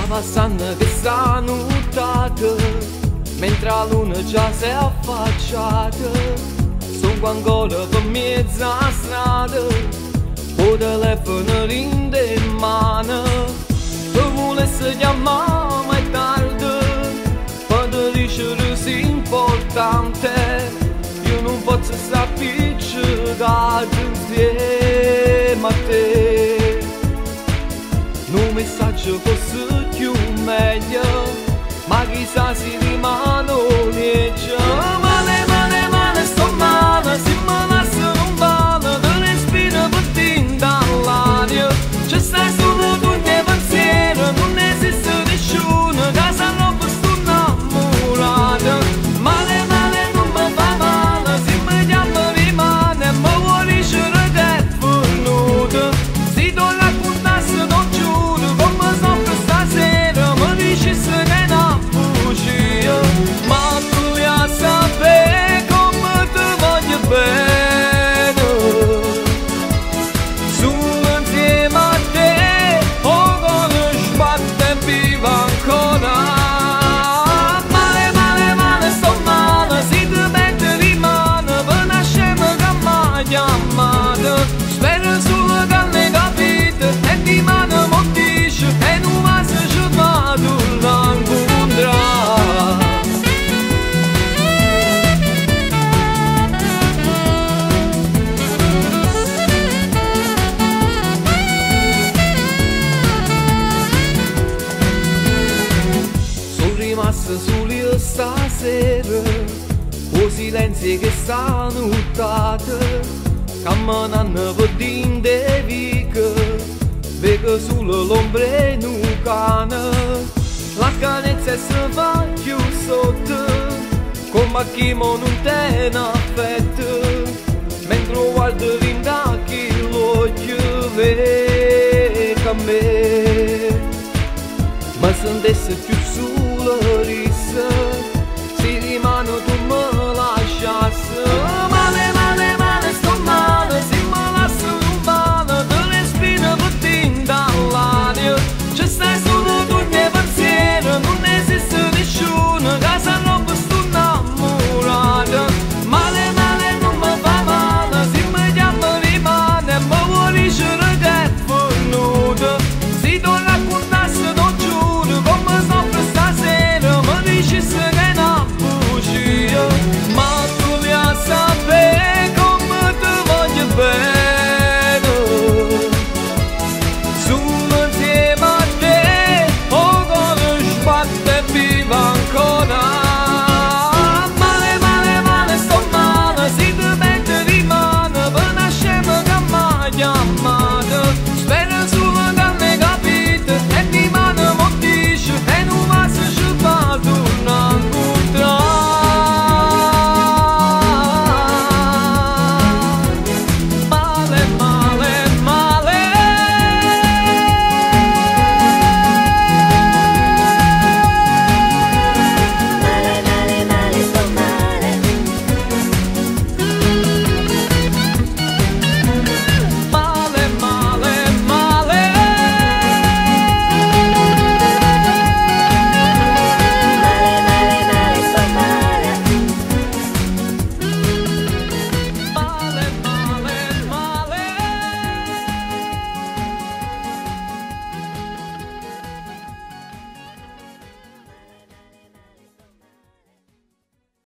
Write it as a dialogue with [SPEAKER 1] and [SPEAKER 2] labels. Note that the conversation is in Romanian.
[SPEAKER 1] passando che sta nuotata, mentre la luna già si è affacciata. Sono ancora per mezza strada, o telefono rinde in mano. Se volessi chiamare ma è tardi, per dicere sì importante, io non posso stare appiccicato insieme a te. Un messaggio fosse più meglio, ma chissà si rimane unieggia. Male, male, male, sto male, se me lascio non vale, te respiro per tinta all'aria. Ci stai solo tu nei pensieri, non esiste nessuno, che sanno sto innamorata. Male, male, non mi fa male, se mi chiama rimane, ma vuoi dicere che è venuto. Se tu raccontassi non giuro, come sempre stasera, mi dici se ne è una bugia. Ma tu ya sapere come ti voglio bene, solo insieme a te, o conosco a te vivo ancora. Male, male, male, sto male, se ti metti rimane, per nascere che mi chiamate. Spero solo che ne capite, e di mano mi dice, e non va se ci vado l'incontrare. Sono rimasto solo io stasera, o silenzio che sta nottata, camminando per dinte viche, vedo solo l'ombra in un cane. La canezza si fa più sotto, come a chi mo non te ne affetto, mentre guardo vindacchi l'occhio vede a me. Ma se andesse più sulla rissa,